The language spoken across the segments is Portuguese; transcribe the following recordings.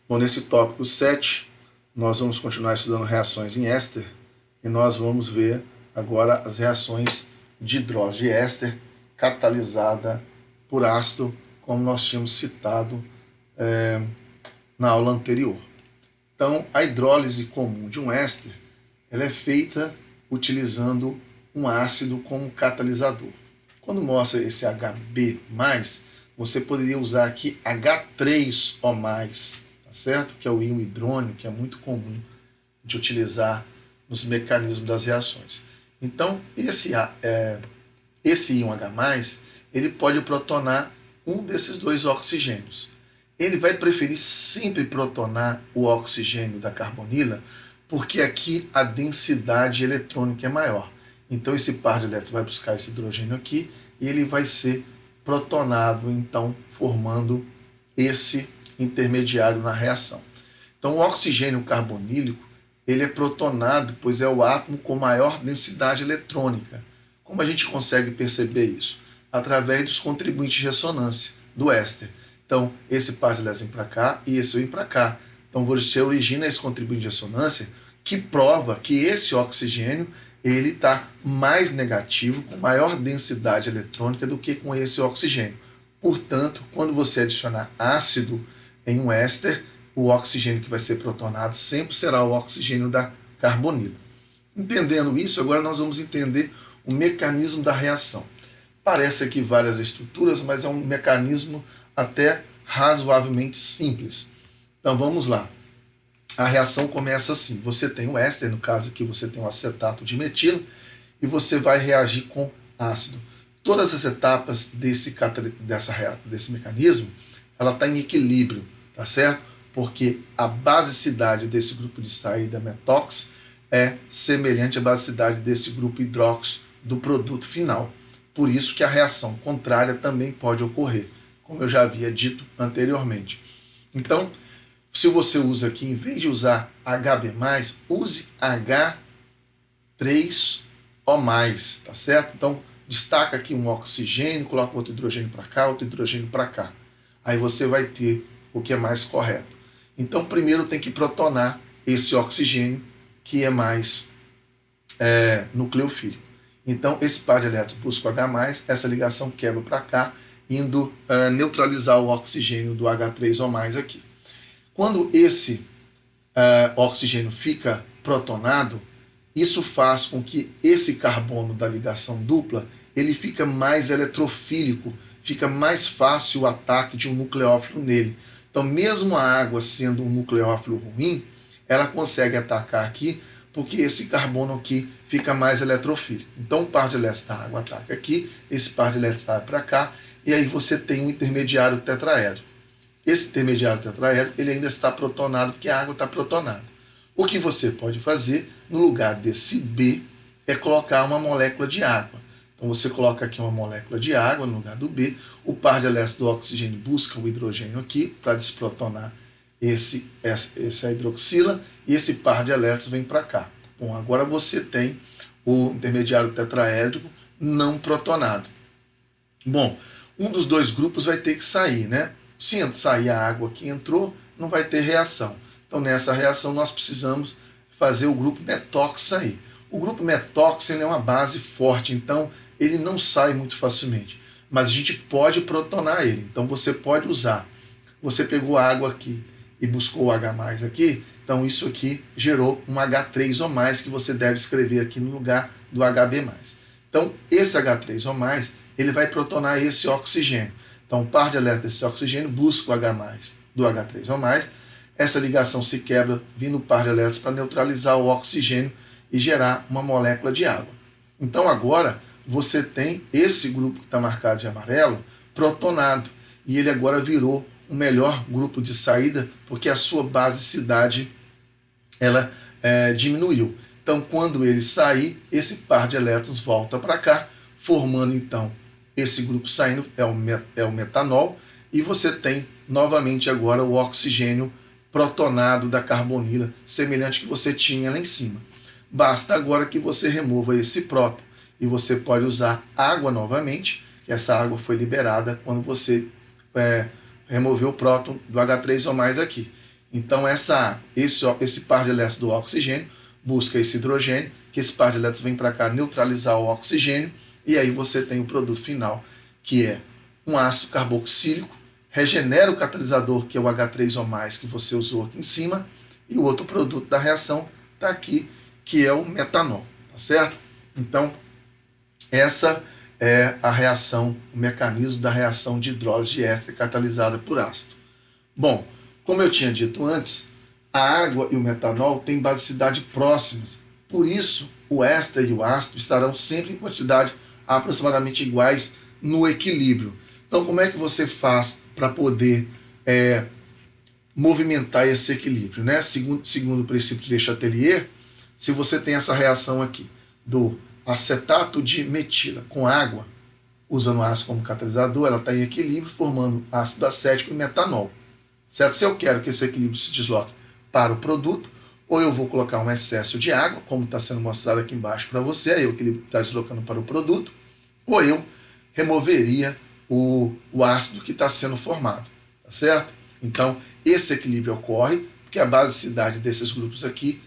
Bom, nesse tópico 7, nós vamos continuar estudando reações em éster e nós vamos ver agora as reações de hidrólise de éster catalisada por ácido, como nós tínhamos citado na aula anterior. Então, a hidrólise comum de um éster ela é feita utilizando um ácido como catalisador. Quando mostra esse HB+, você poderia usar aqui H3O+, tá certo? Que é o íon hidrônio, que é muito comum de utilizar nos mecanismos das reações. Então, esse íon H+, ele pode protonar um desses dois oxigênios. Ele vai preferir sempre protonar o oxigênio da carbonila, porque aqui a densidade eletrônica é maior. Então, esse par de elétrons vai buscar esse hidrogênio aqui e ele vai ser protonado, então, formando esse intermediário na reação. Então, o oxigênio carbonílico ele é protonado, pois é o átomo com maior densidade eletrônica. Como a gente consegue perceber isso? Através dos contribuintes de ressonância do éster. Então, esse par de elétrons vem para cá e esse vem para cá. Então, você origina esse contribuinte de ressonância que prova que esse oxigênio ele está mais negativo, com maior densidade eletrônica do que com esse oxigênio. Portanto, quando você adicionar ácido em um éster, o oxigênio que vai ser protonado sempre será o oxigênio da carbonila. Entendendo isso, agora nós vamos entender o mecanismo da reação. Parece aqui várias estruturas, mas é um mecanismo até razoavelmente simples. Então vamos lá. A reação começa assim. Você tem o éster, no caso aqui você tem o acetato de metilo, e você vai reagir com ácido. Todas as etapas desse mecanismo, ela está em equilíbrio, tá certo? Porque a basicidade desse grupo de saída metox é semelhante à basicidade desse grupo hidróxido do produto final. Por isso que a reação contrária também pode ocorrer, como eu já havia dito anteriormente. Então, se você usa aqui, em vez de usar HB+, use H3O+, tá certo? Então, destaca aqui um oxigênio, coloca outro hidrogênio para cá, outro hidrogênio para cá. Aí você vai ter o que é mais correto. Então, primeiro tem que protonar esse oxigênio, que é mais nucleofílico. Então, esse par de elétrons busca o H+, essa ligação quebra para cá, indo neutralizar o oxigênio do H3O+ aqui. Quando esse oxigênio fica protonado, isso faz com que esse carbono da ligação dupla ele fica mais eletrofílico, fica mais fácil o ataque de um nucleófilo nele. Então, mesmo a água sendo um nucleófilo ruim, ela consegue atacar aqui, porque esse carbono aqui fica mais eletrofílico. Então, o par de elétrons da água ataca aqui, esse par de elétrons vai para cá, e aí você tem um intermediário tetraédrico. Esse intermediário tetraédrico ele ainda está protonado, porque a água está protonada. O que você pode fazer, no lugar desse B, é colocar uma molécula de água. Então, você coloca aqui uma molécula de água no lugar do B, o par de elétrons do oxigênio busca o hidrogênio aqui para desprotonar essa hidroxila, e esse par de elétrons vem para cá. Bom, agora você tem o intermediário tetraédrico não protonado. Bom, um dos dois grupos vai ter que sair, né? Se sair a água que entrou, não vai ter reação. Então, nessa reação, nós precisamos fazer o grupo metox sair. O grupo metox ele é uma base forte, então ele não sai muito facilmente. Mas a gente pode protonar ele. Então, você pode usar. Você pegou a água aqui e buscou o H+ aqui, então isso aqui gerou um H3O+, que você deve escrever aqui no lugar do HB+. Então, esse H3O+, ele vai protonar esse oxigênio. Então, o par de elétrons desse oxigênio busca o H+ do H3O+, essa ligação se quebra vindo o par de elétrons para neutralizar o oxigênio e gerar uma molécula de água. Então, agora, você tem esse grupo que está marcado de amarelo protonado, e ele agora virou um melhor grupo de saída, porque a sua basicidade ela diminuiu. Então, quando ele sair, esse par de elétrons volta para cá, formando então esse grupo saindo, é o metanol, e você tem novamente agora o oxigênio protonado da carbonila, semelhante que você tinha lá em cima. Basta agora que você remova esse próton, e você pode usar água novamente, que essa água foi liberada quando você removeu o próton do H3O+ aqui. Então esse par de elétrons do oxigênio busca esse hidrogênio, que esse par de elétrons vem para cá neutralizar o oxigênio, e aí você tem o produto final, que é um ácido carboxílico, regenera o catalisador, que é o H3O+, que você usou aqui em cima, e o outro produto da reação está aqui, que é o metanol, tá certo? Então, essa é a reação, o mecanismo da reação de hidrólise de éster catalisada por ácido. Bom, como eu tinha dito antes, a água e o metanol têm basicidade próximas, por isso o éster e o ácido estarão sempre em quantidade aproximadamente iguais no equilíbrio. Então, como é que você faz para poder movimentar esse equilíbrio, né? Segundo o princípio de Le Chatelier, se você tem essa reação aqui do acetato de metila com água, usando o ácido como catalisador, ela está em equilíbrio, formando ácido acético e metanol. Certo? Se eu quero que esse equilíbrio se desloque para o produto, ou eu vou colocar um excesso de água, como está sendo mostrado aqui embaixo para você, aí o equilíbrio está deslocando para o produto, ou eu removeria o ácido que está sendo formado, tá certo? Então, esse equilíbrio ocorre porque a basicidade desses grupos aqui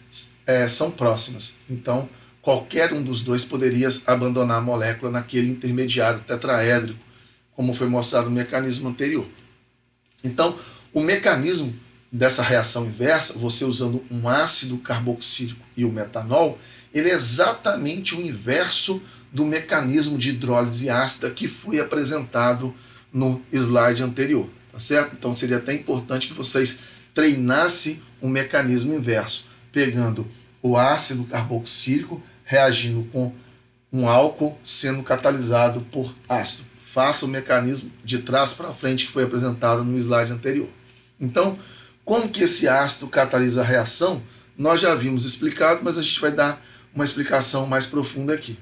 são próximas. Então, qualquer um dos dois poderia abandonar a molécula naquele intermediário tetraédrico, como foi mostrado no mecanismo anterior. Então, o mecanismo dessa reação inversa, você usando um ácido carboxílico e o metanol, ele é exatamente o inverso do mecanismo de hidrólise ácida que foi apresentado no slide anterior, tá certo? Então seria até importante que vocês treinassem o mecanismo inverso, pegando o ácido carboxílico reagindo com um álcool sendo catalisado por ácido. Faça o mecanismo de trás para frente que foi apresentado no slide anterior. Então, como que esse ácido catalisa a reação? Nós já havíamos explicado, mas a gente vai dar uma explicação mais profunda aqui.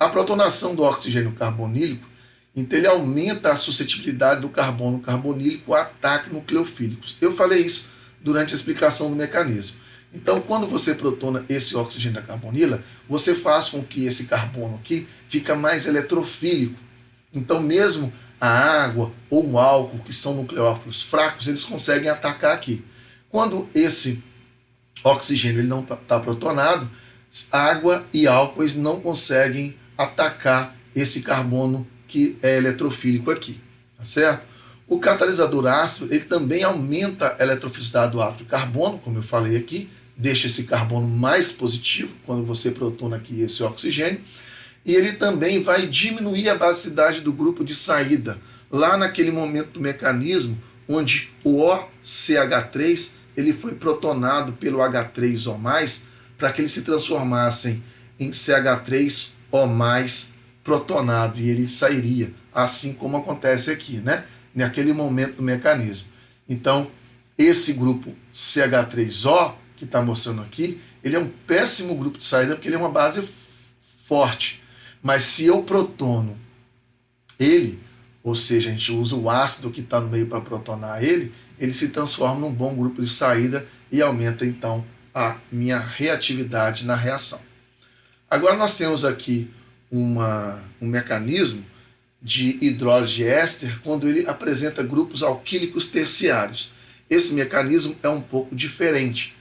A protonação do oxigênio carbonílico, então ele aumenta a suscetibilidade do carbono carbonílico a ataques nucleofílicos. Eu falei isso durante a explicação do mecanismo. Então, quando você protona esse oxigênio da carbonila, você faz com que esse carbono aqui fica mais eletrofílico. Então, mesmo a água ou o álcool, que são nucleófilos fracos, eles conseguem atacar aqui. Quando esse oxigênio ele não está protonado, água e álcool eles não conseguem atacar esse carbono que é eletrofílico aqui, tá certo? O catalisador ácido ele também aumenta a eletrofilicidade do átomo de carbono, como eu falei aqui, deixa esse carbono mais positivo quando você protona aqui esse oxigênio, e ele também vai diminuir a basicidade do grupo de saída, lá naquele momento do mecanismo onde o OCH3 ele foi protonado pelo H3O+, para que eles se transformassem em CH3O+, protonado, e ele sairia, assim como acontece aqui, né? Naquele momento do mecanismo. Então, esse grupo CH3O, que está mostrando aqui, ele é um péssimo grupo de saída, porque ele é uma base forte. Mas se eu protono ele, ou seja, a gente usa o ácido que está no meio para protonar ele se transforma num bom grupo de saída e aumenta, então, a minha reatividade na reação. Agora nós temos aqui um mecanismo de hidrólise de éster quando ele apresenta grupos alquílicos terciários. Esse mecanismo é um pouco diferente,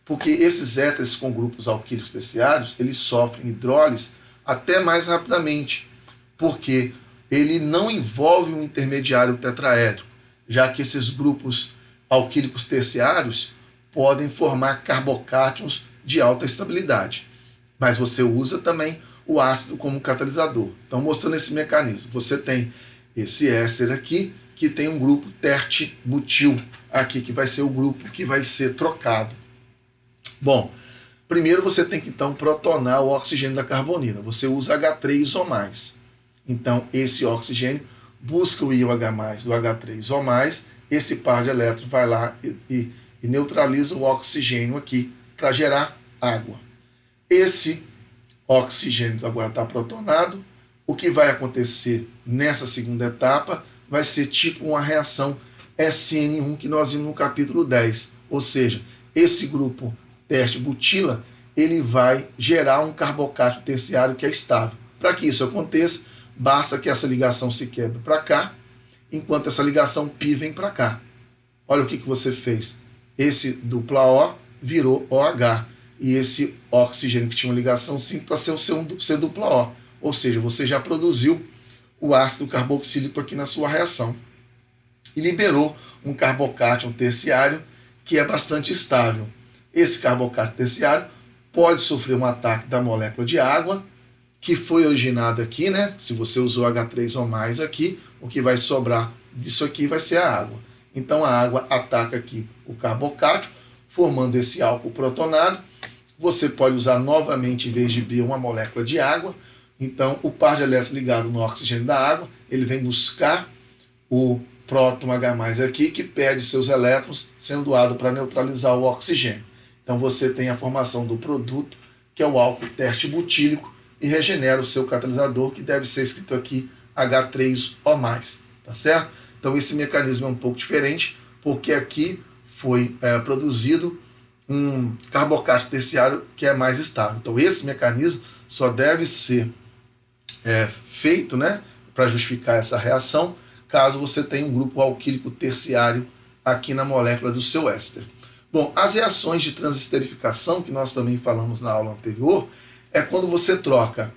porque esses éteres com grupos alquílicos terciários, eles sofrem hidrólise até mais rapidamente, porque ele não envolve um intermediário tetraédrico, já que esses grupos alquílicos terciários podem formar carbocátions de alta estabilidade. Mas você usa também o ácido como catalisador. Então, mostrando esse mecanismo, você tem esse éster aqui, que tem um grupo tert-butil aqui, que vai ser o grupo que vai ser trocado. Bom, primeiro você tem que, então, protonar o oxigênio da carbonila. Você usa H3O+. Então, esse oxigênio busca o íon H+, do H3O+, esse par de elétrons vai lá e neutraliza o oxigênio aqui para gerar água. Esse oxigênio agora está protonado. O que vai acontecer nessa segunda etapa vai ser tipo uma reação SN1 que nós vimos no capítulo 10. Ou seja, esse grupo tert-butila ele vai gerar um carbocátion terciário que é estável. Para que isso aconteça, basta que essa ligação se quebre para cá, enquanto essa ligação π vem para cá. Olha o que você fez. esse dupla O virou OH. E esse oxigênio que tinha uma ligação simples para ser o C dupla O. Ou seja, você já produziu o ácido carboxílico aqui na sua reação. E liberou um carbocátion terciário que é bastante estável. Esse carbocátion terciário pode sofrer um ataque da molécula de água, que foi originado aqui, né? Se você usou H3 ou mais aqui, o que vai sobrar disso aqui vai ser a água. Então a água ataca aqui o carbocátion, formando esse álcool protonado. Você pode usar novamente, em vez de B, uma molécula de água. Então o par de elétrons ligado no oxigênio da água, ele vem buscar o próton H+, aqui, que perde seus elétrons, sendo doado para neutralizar o oxigênio. Então você tem a formação do produto, que é o álcool terte-butílico, e regenera o seu catalisador, que deve ser escrito aqui H3O+, tá certo? Então esse mecanismo é um pouco diferente, porque aqui foi produzido um carbocátion terciário que é mais estável. Então esse mecanismo só deve ser feito, né, para justificar essa reação, caso você tenha um grupo alquílico terciário aqui na molécula do seu éster. Bom, as reações de transesterificação, que nós também falamos na aula anterior, é quando você troca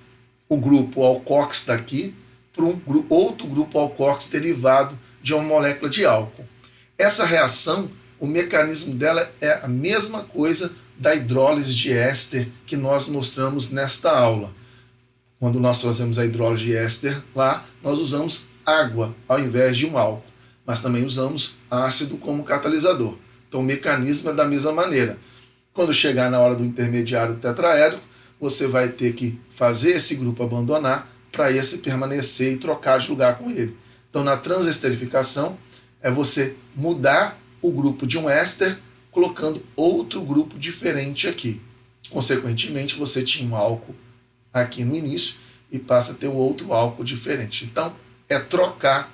o grupo alcox daqui por outro grupo alcox derivado de uma molécula de álcool. Essa reação, o mecanismo dela é a mesma coisa da hidrólise de éster que nós mostramos nesta aula. Quando nós fazemos a hidrólise de éster lá, nós usamos água ao invés de um álcool, mas também usamos ácido como catalisador. Então o mecanismo é da mesma maneira. Quando chegar na hora do intermediário tetraédrico, você vai ter que fazer esse grupo abandonar para esse permanecer e trocar de lugar com ele. Então na transesterificação é você mudar o grupo de um éster colocando outro grupo diferente aqui. Consequentemente, você tinha um álcool aqui no início e passa a ter um outro álcool diferente. Então, é trocar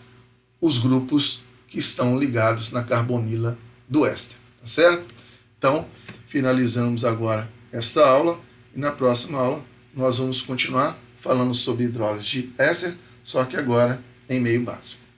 os grupos que estão ligados na carbonila do éster, tá certo? Então, finalizamos agora esta aula e na próxima aula nós vamos continuar falando sobre hidrólise de éster, só que agora em meio básico.